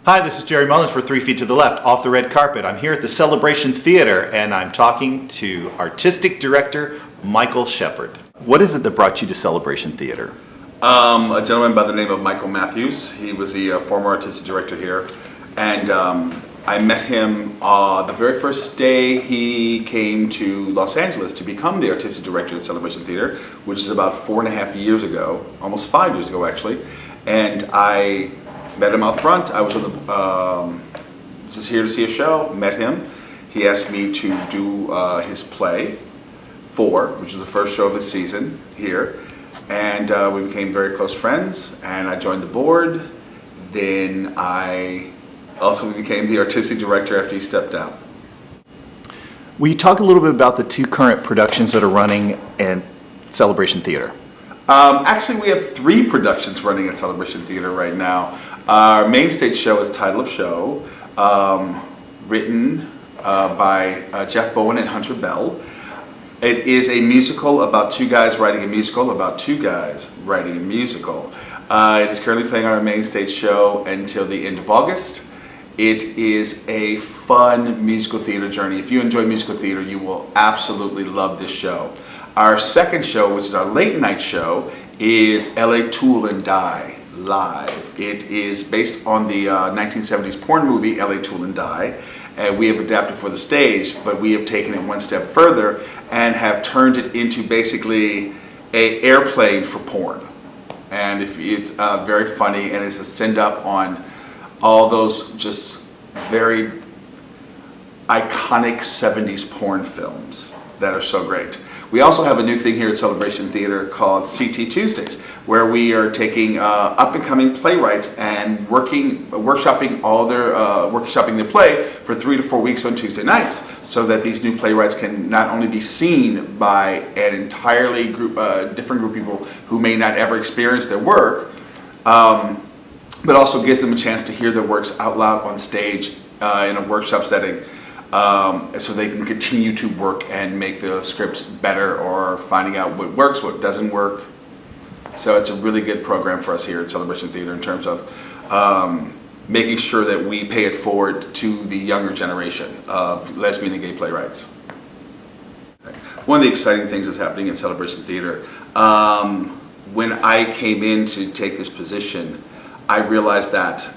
Hi, this is Jerry Mullins for 3 Feet to the Left, Off the Red Carpet. I'm here at the Celebration Theater and I'm talking to Artistic Director Michael Shepperd. What is it that brought you to Celebration Theater? A gentleman by the name of Michael Matthews. He was the former artistic director here, and I met him the very first day he came to Los Angeles to become the artistic director at Celebration Theater, which is about 4.5 years ago, almost 5 years ago actually. And I met him out front. I was just here to see a show, met him. He asked me to do his play, 4, which was the first show of the season here. And we became very close friends, and I joined the board. Then I also became the artistic director after he stepped down. Will you talk a little bit about the 2 current productions that are running at Celebration Theater? Actually, we have 3 productions running at Celebration Theater right now. Our main stage show is Title of Show, written by Jeff Bowen and Hunter Bell. It is a musical about 2 guys writing a musical about 2 guys writing a musical. It is currently playing on our main stage show until the end of August. It is a fun musical theater journey. If you enjoy musical theater, you will absolutely love this show. Our second show, which is our late night show, is LA Tool and Die Live. It is based on the 1970s porn movie LA Tool and Die. We have adapted for the stage, but we have taken it one step further and have turned it into basically an airplane for porn. And it's very funny, and it's a send up on all those just very iconic 70s porn films that are so great. We also have a new thing here at Celebration Theater called CT Tuesdays, where we are taking up-and-coming playwrights and workshopping their play for 3 to 4 weeks on Tuesday nights, so that these new playwrights can not only be seen by an entirely different group of people who may not ever experience their work, but also gives them a chance to hear their works out loud on stage in a workshop setting. So they can continue to work and make the scripts better, or finding out what works, what doesn't work. So it's a really good program for us here at Celebration Theater in terms of making sure that we pay it forward to the younger generation of lesbian and gay playwrights. One of the exciting things that's happening at Celebration Theater, when I came in to take this position, I realized that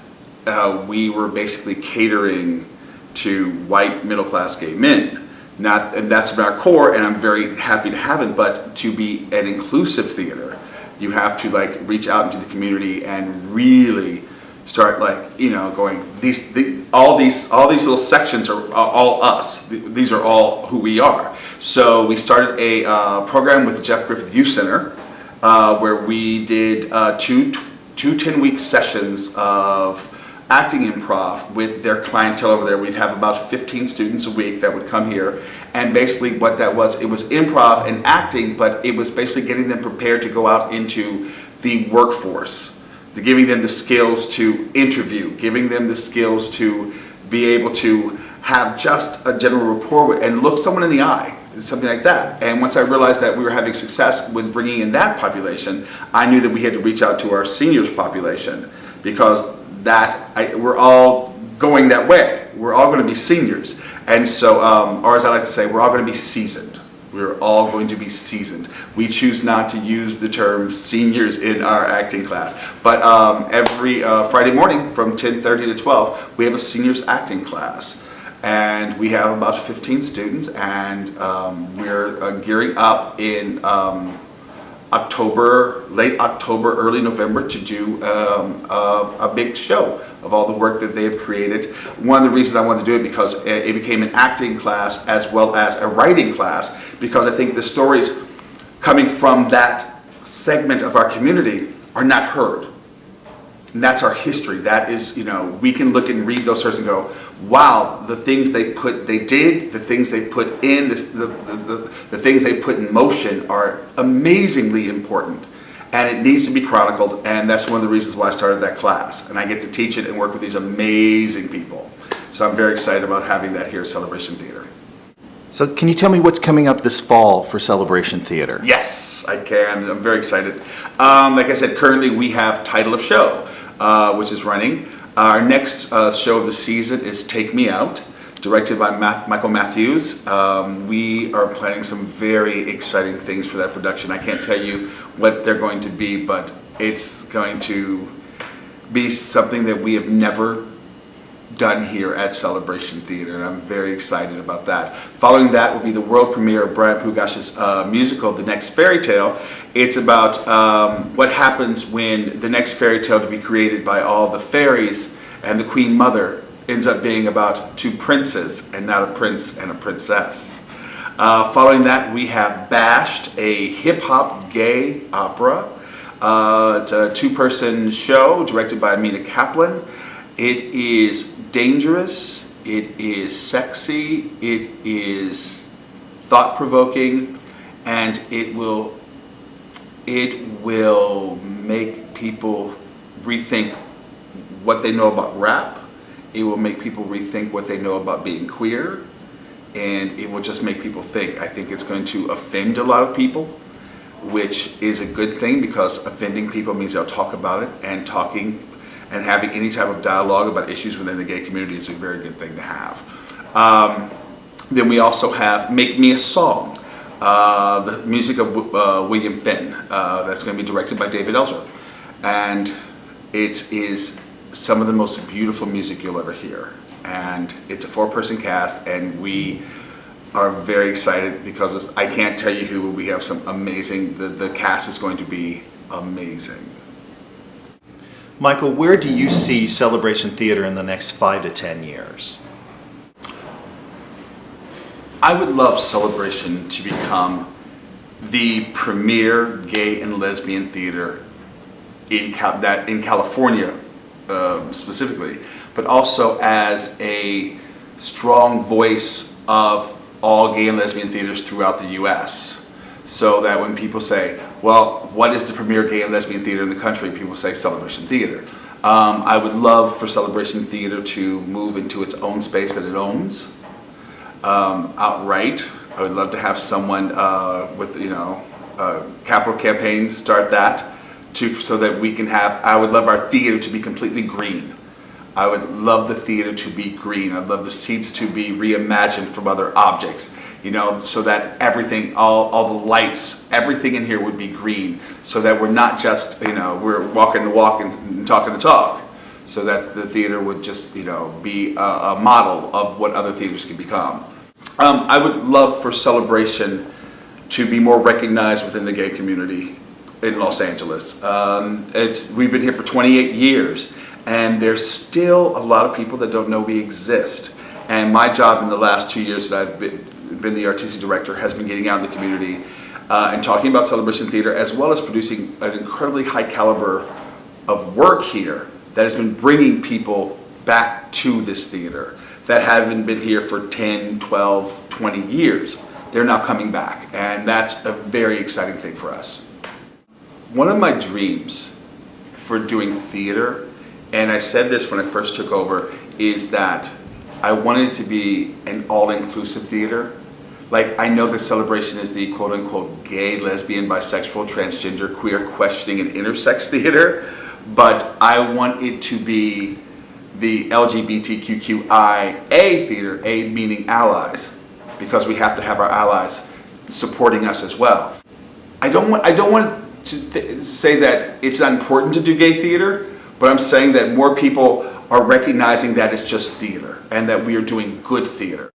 we were basically catering to white middle-class gay men. And that's our core, and I'm very happy to have it, but to be an inclusive theater, you have to reach out into the community and really start going, all these little sections are all us. These are all who we are. So we started a program with the Jeff Griffith Youth Center, where we did two 10-week sessions of acting improv with their clientele over there. We'd have about 15 students a week that would come here, and basically what that was, it was improv and acting, but it was basically getting them prepared to go out into the workforce, giving them the skills to interview, giving them the skills to be able to have just a general rapport with, and look someone in the eye, something like that. And once I realized that we were having success with bringing in that population, I knew that we had to reach out to our seniors population, because we're all going that way. We're all going to be seniors. And so, or as I like to say, we're all going to be seasoned. We're all going to be seasoned. We choose not to use the term seniors in our acting class. But every Friday morning from 10:30 to 12, we have a seniors acting class. And we have about 15 students, and we're gearing up in late October, early November, to do a big show of all the work that they've created. One of the reasons I wanted to do it, because it became an acting class as well as a writing class, because I think the stories coming from that segment of our community are not heard. And that's our history. That is, we can look and read those stories and go, wow, the things they did, the things they put in, the things they put in motion are amazingly important. And it needs to be chronicled, and that's one of the reasons why I started that class. And I get to teach it and work with these amazing people. So I'm very excited about having that here at Celebration Theater. So can you tell me what's coming up this fall for Celebration Theater? Yes, I can. I'm very excited. Like I said, currently we have Title of Show, which is running. Our next show of the season is Take Me Out, directed by Michael Matthews. We are planning some very exciting things for that production. I can't tell you what they're going to be, but it's going to be something that we have never done here at Celebration Theater, and I'm very excited about that. Following that will be the world premiere of Brian Pugash's musical, The Next Fairy Tale. It's about what happens when the next fairy tale to be created by all the fairies and the Queen Mother ends up being about two princes and not a prince and a princess. Following that, we have Bashed, a hip-hop gay opera. It's a two-person show directed by Amina Kaplan. It is dangerous, it is sexy, it is thought-provoking, and it will make people rethink what they know about rap. It will make people rethink what they know about being queer, and it will just make people think. I think it's going to offend a lot of people, which is a good thing, because offending people means they'll talk about it, and talking and having any type of dialogue about issues within the gay community is a very good thing to have. Then we also have Make Me a Song, the music of William Finn, that's going to be directed by David Elser. And it is some of the most beautiful music you'll ever hear. And it's a 4-person cast, and we are very excited because I can't tell you who. We have some amazing, the cast is going to be amazing. Michael, where do you see Celebration Theater in the next 5 to 10 years? I would love Celebration to become the premier gay and lesbian theater in California specifically, but also as a strong voice of all gay and lesbian theaters throughout the U.S. So that when people say, well, what is the premier gay and lesbian theater in the country? People say Celebration Theater. I would love for Celebration Theater to move into its own space that it owns outright. I would love to have someone with, capital campaign start that so that we can have, I would love our theater to be completely green. I would love the theater to be green. I'd love the seats to be reimagined from other objects, so that everything, all the lights, everything in here would be green, so that we're not just, we're walking the walk and talking the talk, so that the theater would just, be a model of what other theaters can become. I would love for Celebration to be more recognized within the gay community in Los Angeles. We've been here for 28 years. And there's still a lot of people that don't know we exist. And my job in the last 2 years that I've been the artistic director has been getting out in the community and talking about Celebration Theater, as well as producing an incredibly high caliber of work here that has been bringing people back to this theater that haven't been here for 10, 12, 20 years. They're now coming back, and that's a very exciting thing for us. One of my dreams for doing theater, and I said this when I first took over, is that I wanted it to be an all-inclusive theater. Like, I know that Celebration is the quote-unquote gay, lesbian, bisexual, transgender, queer, questioning, and intersex theater, but I want it to be the LGBTQIA theater, A meaning allies, because we have to have our allies supporting us as well. I don't want to say that it's not important to do gay theater, but I'm saying that more people are recognizing that it's just theater and that we are doing good theater.